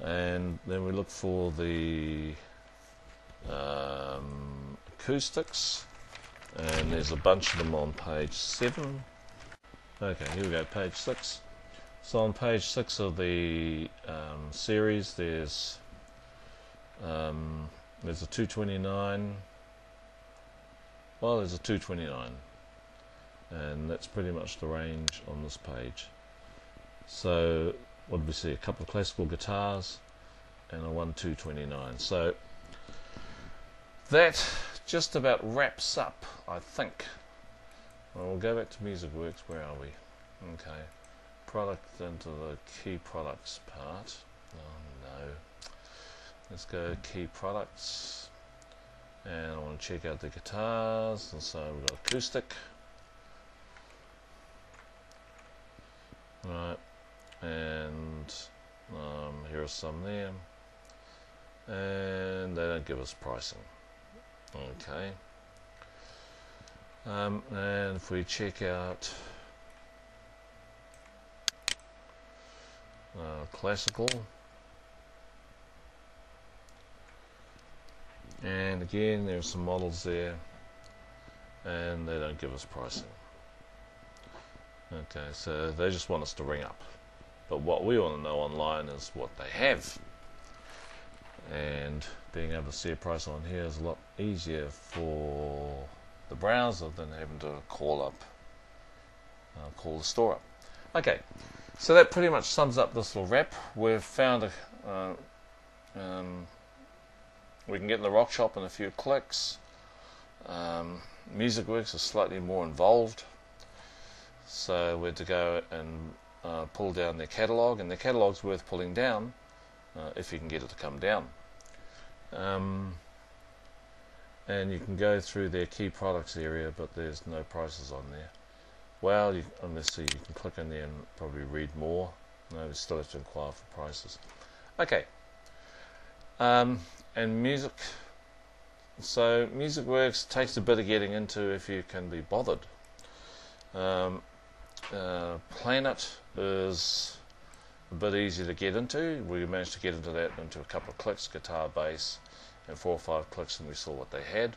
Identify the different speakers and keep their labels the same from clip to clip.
Speaker 1: and then we look for the acoustics, and there's a bunch of them on page 7. Okay, here we go, page 6. So on page 6 of the series, there's a 229. Well, there's a 229, and that's pretty much the range on this page. So what did we see? A couple of classical guitars and a 229. So that just about wraps up, I think. Well, we'll go back to MusicWorks. Where are we? Okay, product into the key products part. Oh no. Let's go key products, and I want to check out the guitars. And so we've got acoustic, right, and here are some there, and they don't give us pricing. Okay, and if we check out classical, and again there's some models there, and they don't give us pricing. Okay, so they just want us to ring up, but what we want to know online is what they have, and being able to see a price on here is a lot easier for the browser than having to call the store up. Okay, so that pretty much sums up this little wrap. We've found we can get in the rock shop in a few clicks. MusicWorks is slightly more involved, so we're to go and pull down their catalogue, and their catalogue's worth pulling down if you can get it to come down. And you can go through their key products area, but there's no prices on there. Well, let's see, you can click in there and probably read more. No, we still have to inquire for prices. Okay. And music. So MusicWorks takes a bit of getting into if you can be bothered. Planet is a bit easier to get into. We managed to get into that into a couple of clicks, guitar, bass, and 4 or 5 clicks, and we saw what they had.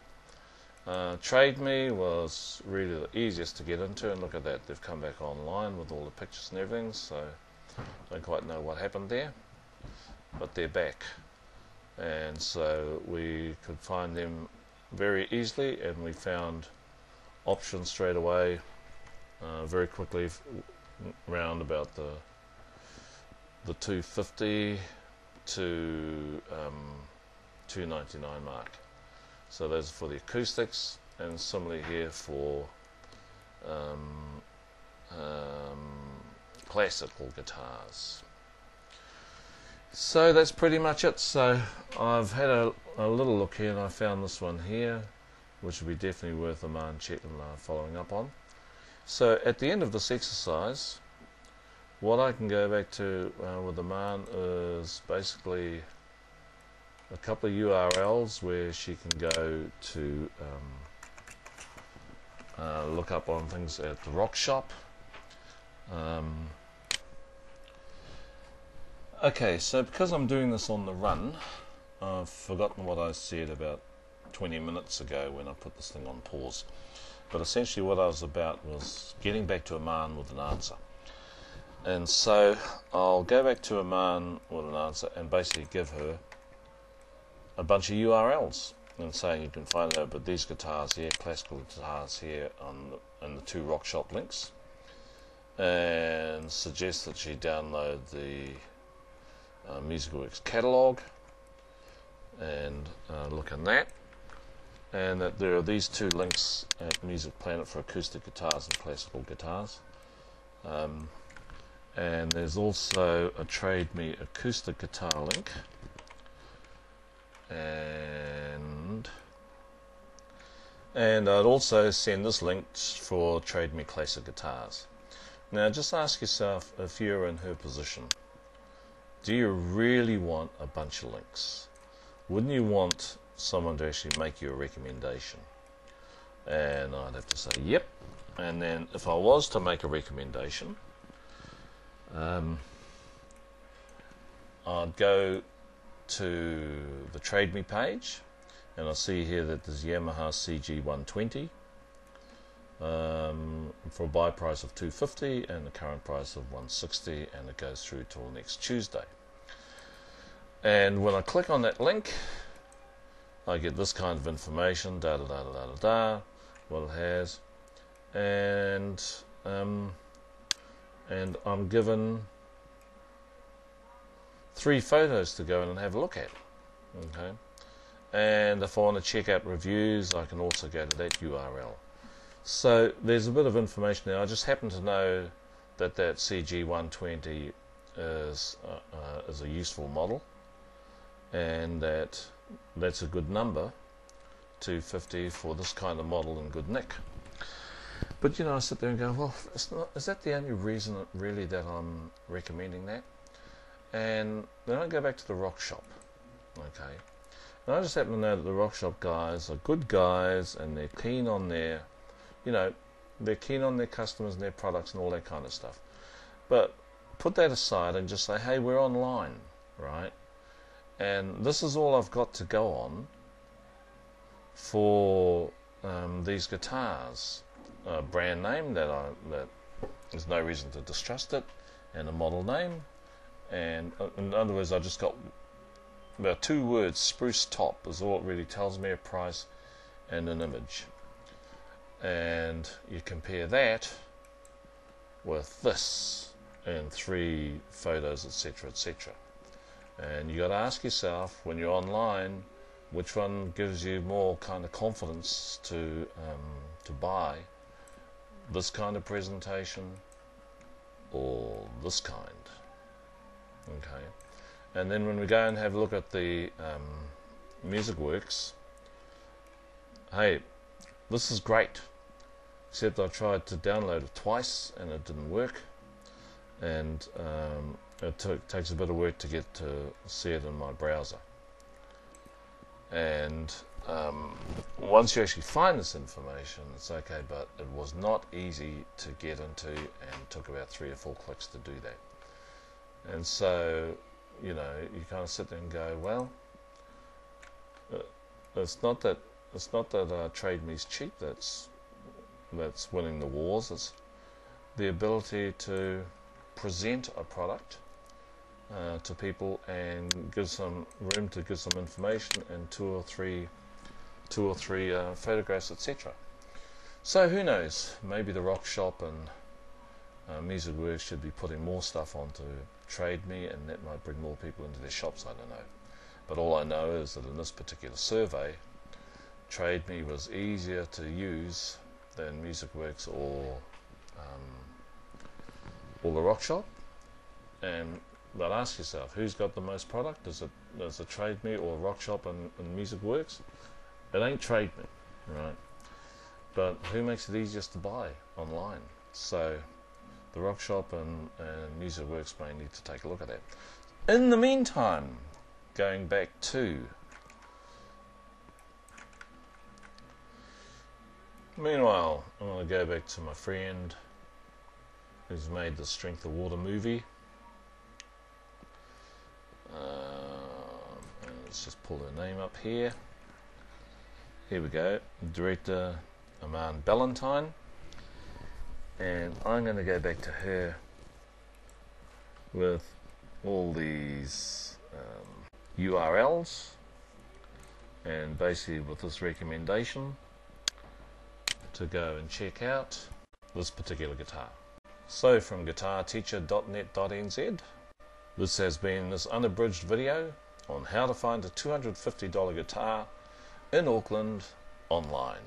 Speaker 1: Trade Me was really the easiest to get into, and look at that, they've come back online with all the pictures and everything, so I don't quite know what happened there, but they're back, and so we could find them very easily, and we found options straight away, very quickly, around about the 250 to 299 mark. So those are for the acoustics, and similarly here for classical guitars. So that's pretty much it. So I've had a little look here, and I found this one here, which would be definitely worth a man checking following up on. So at the end of this exercise, what I can go back to with the man is basically a couple of URLs where she can go to look up on things at the rock shop. Okay, so because I'm doing this on the run, I've forgotten what I said about 20 minutes ago when I put this thing on pause. But essentially what I was about was getting back to Aman with an answer. And so I'll go back to Aman with an answer and basically give her a bunch of URLs and saying you can find out about these guitars here, classical guitars here on the 2 rock shop links, and suggest that she download the MusicWorks catalog and look in that, and that there are these 2 links at Music Planet for acoustic guitars and classical guitars, and there's also a Trade Me acoustic guitar link, and I'd also send this link for Trade Me classic guitars. Now just ask yourself, if you're in her position, do you really want a bunch of links? Wouldn't you want someone to actually make you a recommendation? And I'd have to say yep. And then if I was to make a recommendation, I'd go to the Trade Me page, and I'll see here that there's Yamaha CG120 for a buy price of $250 and the current price of $160, and it goes through till next Tuesday. And when I click on that link, I get this kind of information, what it has, and I'm given 3 photos to go in and have a look at. Okay, and if I want to check out reviews, I can also go to that URL. So there's a bit of information there. I just happen to know that that CG120 is a useful model, and that's a good number, $250 for this kind of model in good nick. But I sit there and go, well, is that the only reason really that I'm recommending that? And then I go back to the Rock Shop, okay, and I just happen to know that the Rock Shop guys are good guys, and they're keen on their, they're keen on their customers and their products and all that kind of stuff. But put that aside and just say, hey, we're online, right? And this is all I've got to go on for these guitars. A brand name that there's no reason to distrust it, and a model name, and in other words, I just got about 2 words. Spruce top is all it really tells me, a price and an image. And you compare that with this and 3 photos, etc., etc. And you got to ask yourself, when you're online, which one gives you more kind of confidence to buy, this kind of presentation or this kind. Okay, and then when we go and have a look at the MusicWorks, hey, this is great, except I tried to download it twice and it didn't work, and it takes a bit of work to get to see it in my browser. And once you actually find this information, it's okay, but it was not easy to get into, and took about 3 or 4 clicks to do that. And so, you kind of sit there and go, well, it's not that Trade Me's cheap that's winning the wars. It's the ability to present a product to people and give some room to give some information and two or three photographs, etc. So who knows? Maybe the Rock Shop and MusicWorks should be putting more stuff onto Trade Me, and that might bring more people into their shops. I don't know. But all I know is that in this particular survey, Trade Me was easier to use than MusicWorks or the Rock Shop. But ask yourself, who's got the most product? Is it Trade Me or Rock Shop and MusicWorks? It ain't Trade Me, right? But who makes it easiest to buy online? So the Rock Shop and MusicWorks may need to take a look at that. In the meantime, going back to meanwhile, I'm going to go back to my friend who's made the Strength of Water movie. Let's just pull her name up here. Here we go, director Aman Ballantyne, and I'm going to go back to her with all these URLs, and basically with this recommendation to go and check out this particular guitar. So from guitarteacher.net.nz, this has been this unabridged video on how to find a $250 guitar in Auckland online.